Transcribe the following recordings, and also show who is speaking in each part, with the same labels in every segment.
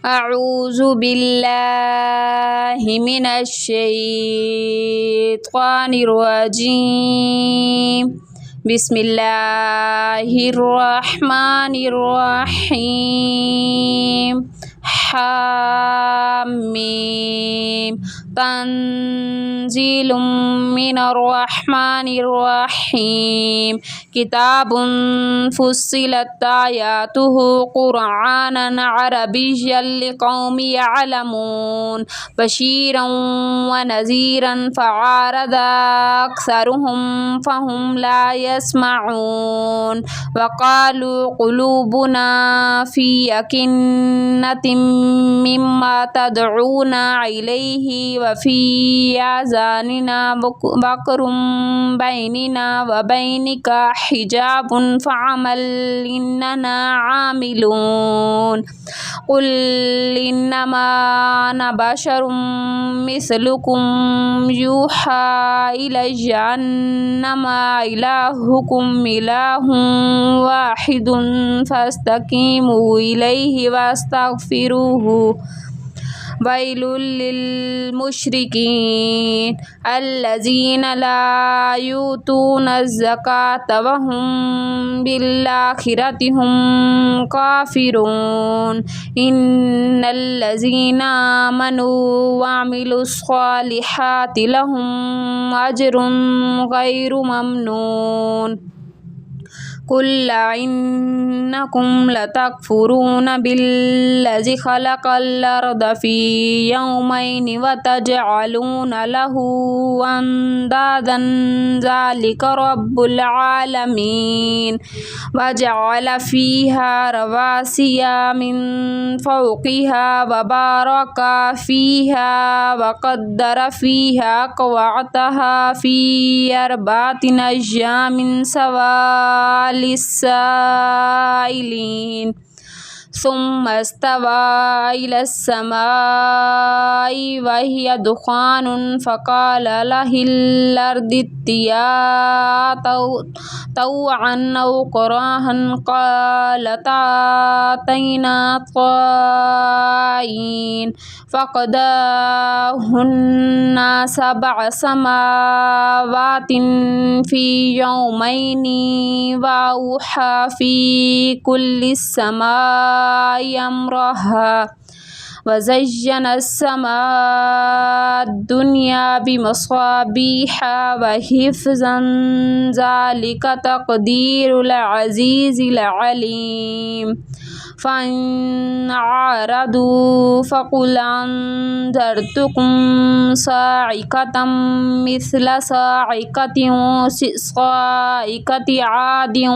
Speaker 1: अऊज़ु बिल्लाहि मिनश शैतानिर रजीम। बिस्मिल्लाहिर रहमानिर रहीम। हामीम। तंजीलुम मिनर रहमानिर रहीम। किताबुन फुस्सिलत आयातुहु कुरआनन अरबिय्यन लिक़ौमिन यअलमून बशीरन व नज़ीरन फ़अरदा अक्सरुहुम फ़हुम ला यस्मऊन वक़ालू क़ुलूबुना फ़ी अकिन्नतिम मिम्मा तदऊना इलैहि व फ़ी आज़ानिना वक़रुम बैनिना व बैनिका हिजाबुन फ़अमल इन्नना आमिलून। क़ुल इन्नमा अना बशरुम मिस्लुकुम यूहा इलैया अन्नमा इलाहुकुम इलाहुन वाहिदुन फस्तकीमू इलैहि वस्तगफिरूहु। वैलुल लिल मुशरिकीन अल्लज़ीना ला यूतूना ज़काता व हुम बिल्आखिरति हुम काफ़िरून। इन्नल्लज़ीना आमनू व अमिलुस्सॉलिहाति लहुम अज्रुन गैरु ममनून। कुल इन्नकुम लतकफुरून बिल्लज़ी खलक़ल अर्द फ़ी यौमैनि व तजअलून लहू अंदादन ज़ालिका रब्बुल आलमीन। व जअल फ़ीहा रवासिया मिन फ़ौक़िहा व बारका फ़ीहा व क़द्दर फ़ीहा अक़वातहा फ़ी अर्बातिन अय्यामिन सवाअ लिस्साइलीन। सुम्मा इस्तवा इलस्समाइ वहिय दुख़ानुन फ़क़ाल लिल अर्दि इत्तिया तौअन औ करहन क़ालता अतैना ताइइन। फ़क़दahunna सबअ समावातिन फ़ी यौमैनि व औहा फ़ी कुल्लि समाइ अम्रहा व ज़य्यना अस्समाअ दुनिया बिमसाबीहा व हिफ़्ज़न ज़ालिका तक़दीरुल अज़ीज़िल अलीम। फ़इन अअरदू फ़क़ुल अंज़रतुकुम साइक़तम मिस्ल साइक़ति आदिन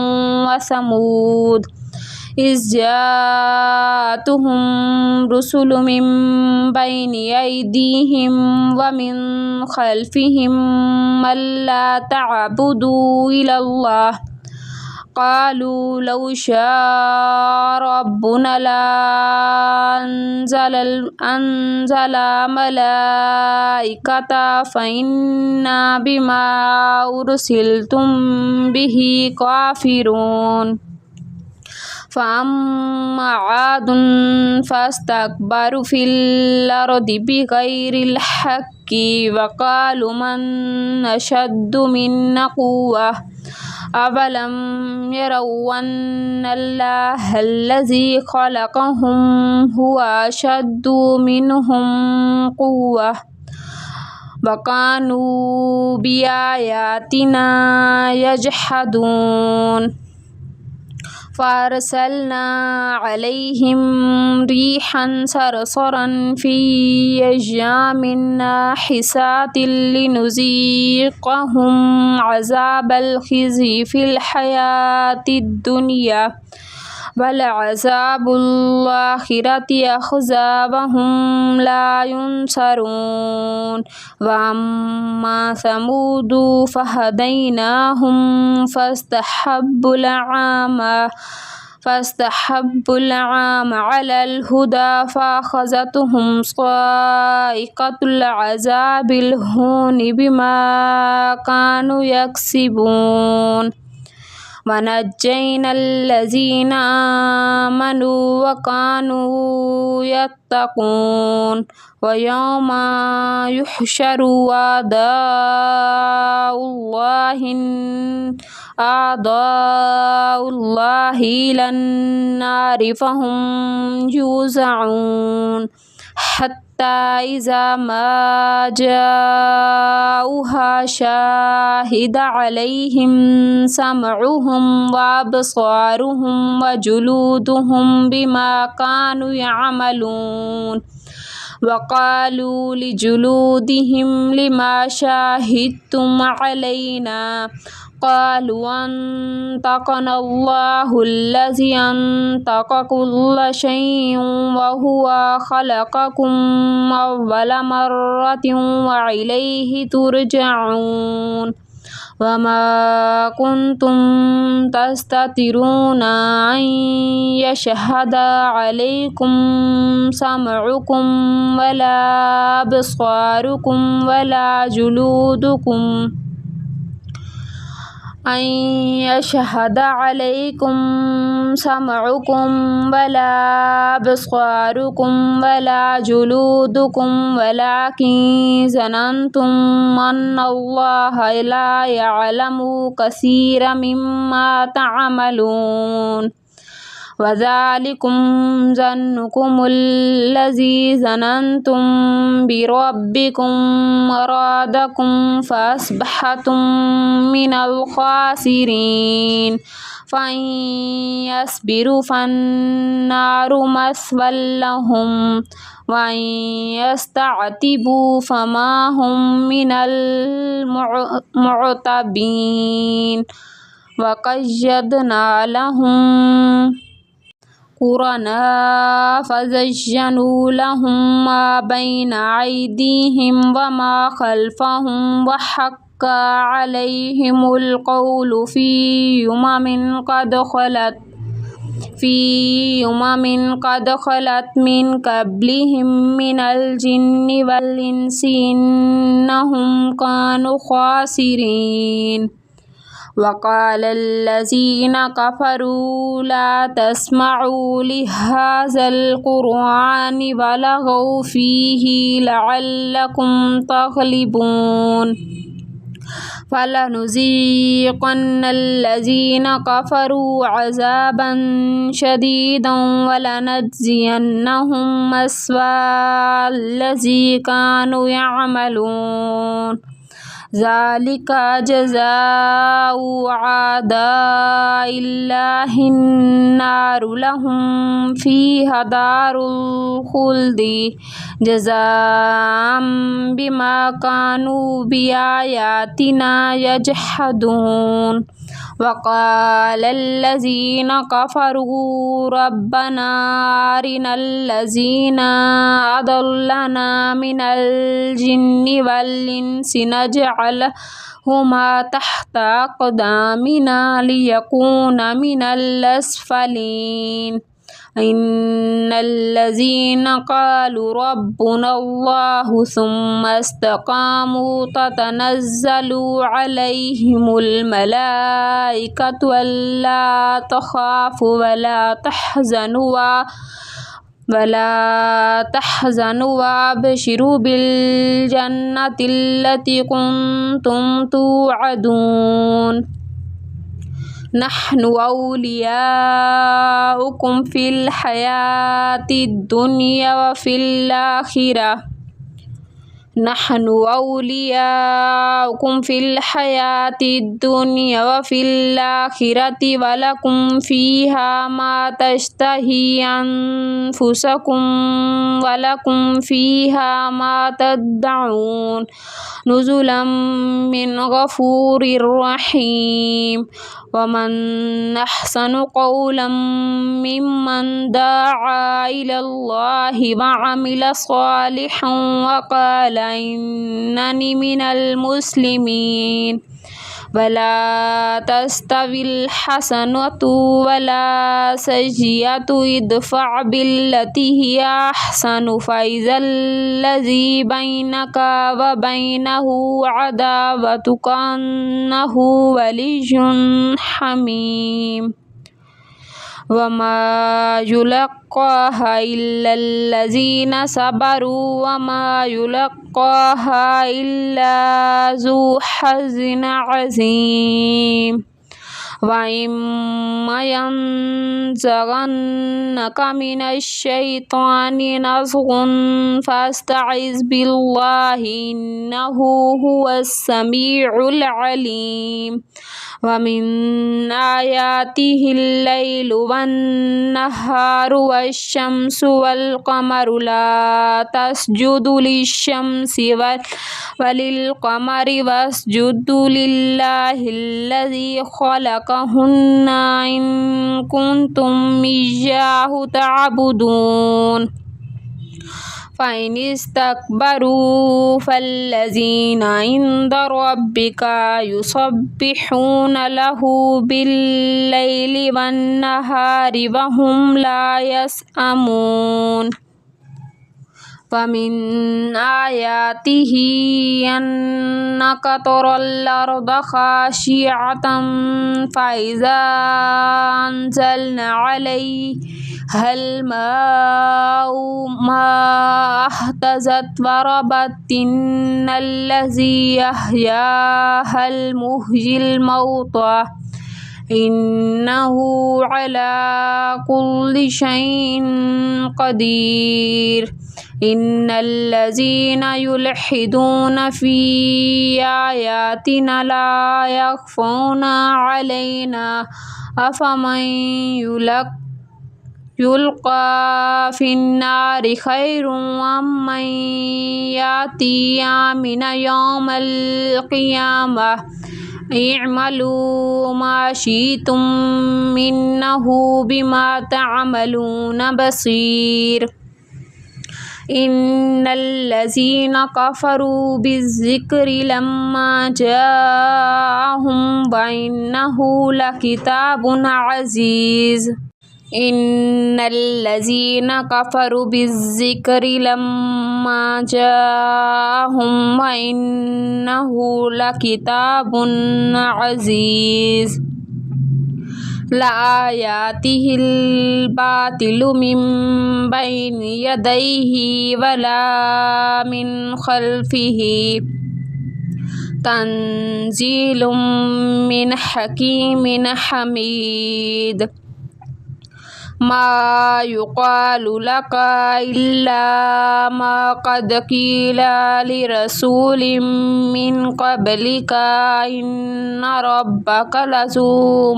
Speaker 1: व समूद इज़ जाअतहुम रुसुलुम मिन बैनि अयदीहिम व मिन ख़ल्फ़िहिम अल्ला तअबुदू इल्लल्लाह क़ालू लौ शाअ रब्बुना लअंज़ला मलाइकतन फ़इन्ना बिमा उरसिलतुम बिही काफ़िरून। फ़अम्मा आदुन फ़स्तकबरू फ़िल अर्दि बिग़ैरिल हक़्क़ि व क़ालू मन अशद्दु मिन्ना क़ुव्वह अवलम यरौ अन्नल्लाहा अल्लज़ी ख़लक़हुम हुवा अशद्दु मिन्हुम क़ुव्वह व कानू बिआयातिना यजहदून। फ़अरसलना अलैहिम रिहन सरसरन फ़ी अय्यामिन नाहिसातिन लिनुज़ीक़हुम अज़ाबल ख़िज़्यि फ़िल हयातिद दुनिया वलअज़ाबुल आख़िरति अख़ज़ा व हुम ला युनसरून। व अम्मा समूदु फ़हदैनाहुम फ़स्तहब्बुल आमा अलल हुदा फ़अख़ज़तहुम साइक़तुल अज़ाबिल हूनि बिमा कानू यक्सिबून। वनज्जैना अल्लज़ीना आमनू वकानू यत्तकून वयौमा युहशरु आदाउल्लाहि इलन्नारि फहुम यूज़अऊन हत्ता इज़ा मा जाऊहा शाहिदा अलैहिम समउहुम व अबसारुहुम व जुलूदुहुम बिमा कानू यअमलून वक़ालू लिजुलूदिहिम लिमा शाहिदतुम अलैना क़ालू अंतक़नल्लाहुल्लज़ी अंतक़ कुल्ल शैइन व हुवा ख़लक़कुम अव्वल मर्रतिन व इलैहि तुरजऊन वमा कुंतुम तस्ततिरून अन यशहदा अलैकुम समउकुम वला अबसारुकुम वला जुलूदुकुम अन यशहदा अलैकुम समउकुम वला अबसारुकुम वला जुलूदुकुम वलाकिन ज़नंतुम अन्नल्लाहा ला यअलमु कसीरम मिम्मा तअमलून वज़ालिकुम ज़न्नुकुमुल्लज़ी ज़नंतुम बिरब्बिकुम अरादकुम फ़अस्बहतुम मिनल ख़ासिरीन फ़इन यस्बिरु फ़न्नारु मस्वल लहुम वइन यस्तअतिबु फमा हुम मिनल मुअतबीन वक़य्यदना लहुम क़ुरना फ़ज़य्यनू लहुम मा बैना अयदीहिम व मा ख़ल्फ़हुम व हक्का अलैहिमुल क़ौलु फ़ी उममिन क़द ख़लत मिन क़ब्लिहिम मिनल जिन्नि वल इंसि इन्नहुम कानू ख़ासिरीन वक़ालल्लज़ीना कफ़रू ला तस्मअू लिहाज़ल क़ुरआनि वलग़ौ फ़ीहि लअल्लकुम तग़लिबून फलनुज़ीक़न्नल्लज़ीना कफ़रू अज़ाबन शदीदन वलनज्ज़ियन्नहुम अस्वअल्लज़ी कानू यअमलून ज़ालिका जज़ाउ अअदाइल्लाहि अन्नारु लहुम फ़ीहा दारुल ख़ुल्दि जज़ाअम बिमा कानू बिआयातिना यजहदून वक़ालल्लज़ीना कफ़रू रब्बना अरिनल्लज़ीना अदल्लना मिनल जिन्नि वल इंसि नजअलहुमा तहता अक़दामिना लियकूना मिनल अस्फ़लीन इन्नल्लज़ीना क़ालू रब्बुनल्लाहु सुम्मा इस्तक़ामू ततनज़्ज़लु अलैहिमुल मलाइकतु अल्ला तख़ाफ़ू वला तहज़नु वअबशिरू बिल जन्नतिल्लती कुन्तुम तुअदून नहनु औलियाउकुम फ़िल हयातिद दुनिया व फ़िल आखिरह नहनु औलियाउकुम फ़िल हयातिद दुनिया व फ़िल आखिरति वलकुम फ़ीहा मा तश्तही अनफुसकुम वलकुम फ़ीहा मा तद्दऊन नुज़ुलम मिन गफ़ूरिर रहीम वमन अहसनु क़ौलन मिम्मन दअआ इलल्लाहि व अमिल सालिहन व क़ाल इन्ननी मिनल मुस्लिमीन वला तस्तविल हसनतु वला सय्यतु इदफ़अ बिल्लती हिया अहसनु फ़इज़ल्लज़ी बैनका व बैनहु अदावतु कअन्नहु वलिय्युन हमीम वमा युलक्काहा इल्लल्लज़ीना सबरू वमा युलक्काहा इल्ला ज़ू हज़्ज़िन अज़ीम वइम्मा यंज़गन्नका मिनश्शैतानि नज़गुन फ़स्तइज़ बिल्लाहि इन्नहु हुवस्समीउल अलीम वमिन आयातिहिल लैलु वन्नहारु वश्शम्सु वल्क़मरु ला तस्जुदु लिश्शम्सि वलिल्क़मरि वस्जुदु लिल्लाहिल्लज़ी ख़लक़हुन्ना इन कुन्तुम इय्याहु तअबुदून फ़इन इस्तकबरू फ़ल्लज़ीना इन्द रब्बिका युसब्बिहूना लहू बिल्लैलि वन्नहारि वहुम ला यसअमून वमिन आयातिही अन्नका तरल अर्द खाशिअतन फ़इज़ा अंज़लना अलैहल माअ अहतज़त वरबत इन्नल्लज़ी अहयाहल मुह्यिल मौता इन्नहु अला कुल्लि शैइन क़दीर इन्नल्लज़ीना युल्हिदूना फ़ी आयातिना ला यख़फ़ूना अलैना अफ़मन युल्क़ा फ़िन्नारि खैरुम अम्मन याती आमिना यौमल क़ियामह इअमलू मा शिअ्तुम इन्नहु बिमा तअमलून बसीर इन्नल्लज़ीना कफ़रू बिज़्ज़िक्रि लम्मा जाअहुम व इन्नहु लकिताबुन अज़ीज़ इन्नल्लज़ीना कफ़रू बिज़्ज़िक्रि लम्मा जाअहुम व इन्नहु लकिताबुन अज़ीज़ लायातिहिल बातिलु मिन बैनि यदैहि वला मिन खल्फिही तंज़ीलुम मिन हकीमिन हमीद मा युक़ालु लका इल्ला मा क़द क़ीला लिरसूलिम मिन क़ब्लिका इन्न रब्बका लज़ू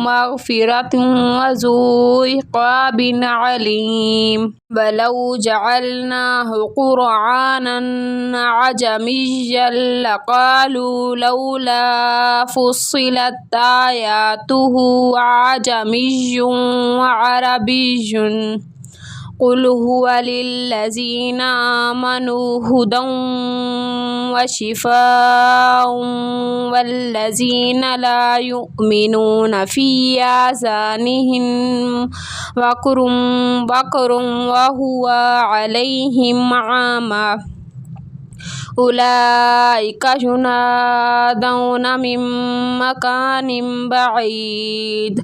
Speaker 1: मग़फ़िरतिन व ज़ू इक़ाबिन अलीम वलौ जअलनाहु क़ुरआनन अजमिय्यन लक़ालू लौला फ़ुस्सिलत आयातुहु अजमिय्युन व अरबिय्युन क़ुल हुवा लिल्लज़ीना आमनू हुदन व शिफ़ाउन वल्लज़ीना ला युमिनून फ़ी आज़ानिहिम वक़्रुन व हुवा अलैहिम आमा उलाइका युनादौना मिन मकानिन बईद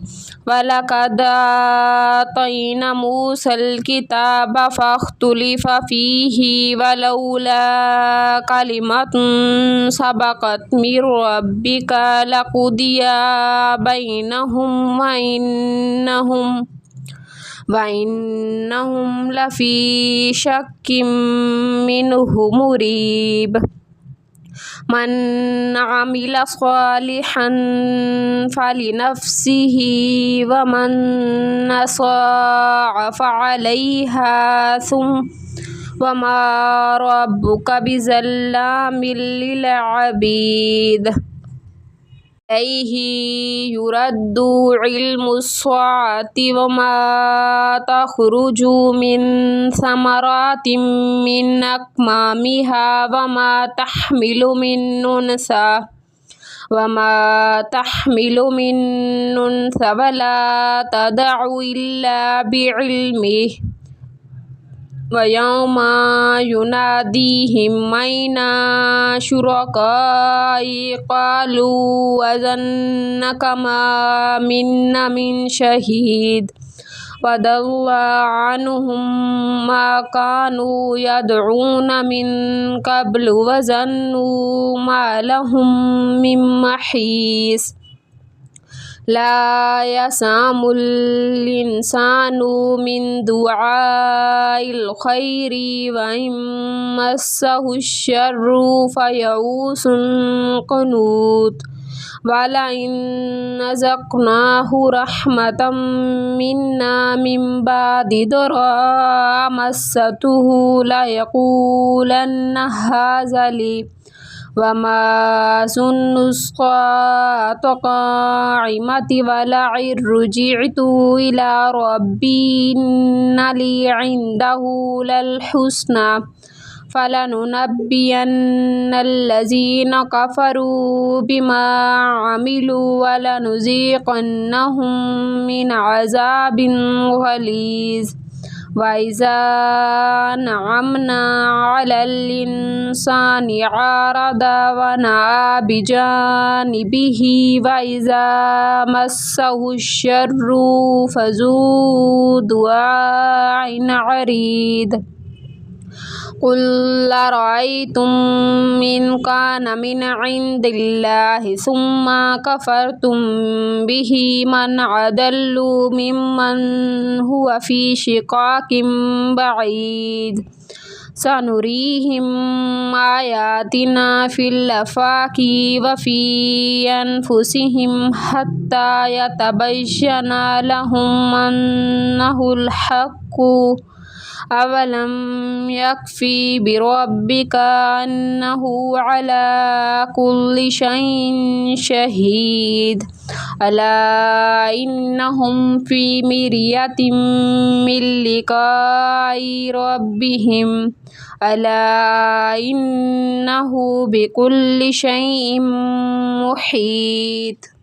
Speaker 1: वलक़द आतैना मूसल किताब फ़ख्तुलिफ़ फ़ीही वलौला कलिमतुन सबक़त मिन रब्बिका लक़ुदिया बैनहुम व इन्नहुम लफ़ी शक्किम मिन्हु मुरीब मन अमिल सालिहन फलिनफ्सिही व मन असाअ फ़अलैहा वमा रब्बुका बिज़ल्लामिल लिलअबीद इलैहि युरद्दु इल्मुस्साअति वमा तख़रुजु मिन समरातिन मिन अक्मामिहा वमा तहमिलु मिन उन्सा वमा तहमिलु मिन उन्सा वला तदअु इल्ला बिइल्मिहि वयौमा युनादीहिम मैना शुरकाई क़ालू अज़न्नका मा मिन्ना मिन शहीद वदल्ला अन्हुम मा कानू यदऊन मिन क़ब्लु वज़न्नु मा लहुम मिन महीस ला यसामुल इंसानु मिन दुआइल खैरि व इन मस्सहु श्शर्रु फयऊसुन क़नूत वला इन नज़क़नाहु रहमतम मिन्ना मिन बादि दर्रा मस्सतहु लयक़ूलन्ना हाज़ा ली वमा सुन्नुस्साअता क़ाइमति वलइन रुजिअतु इला रब्बी इन्ना ली इंदहु लल हुस्ना फलनुनब्बियन्नल्लज़ीना कफ़रू बिमा अमिलू वलनुज़ीक़न्नहुम मिन अज़ाबिन ग़लीज़ वइज़ा नअमना अलल इंसानि अरदा वनअ बिजानिबिहि वइज़ा मस्सहु श्शर्रु फ़ज़ू दुआइन अरीद क़ुल अरअय्तुम इन कान मिन इंदिल्लाहि सुम्मा कफ़रतुम बिहि मन अदल्लु मिम्मन हुवा फ़ी शिक़ाक़िन बഈद सनुरीहिम आयातिना फ़िल आफ़ाक़ि व फ़ी अनफ़ुसिहिम हत्ता यतबय्यना लहुम अन्नहुल हक़्क़ु अवलम यकफ़ी बिरब्बिका अन्नहु अला कुल्लि शैइन शहीद अला इन्नहुम फ़ी मिर्यतिम मिन लिक़ाइ रब्बिहिम अला इन्नहु बिकुल्लि शैइन मुहीत।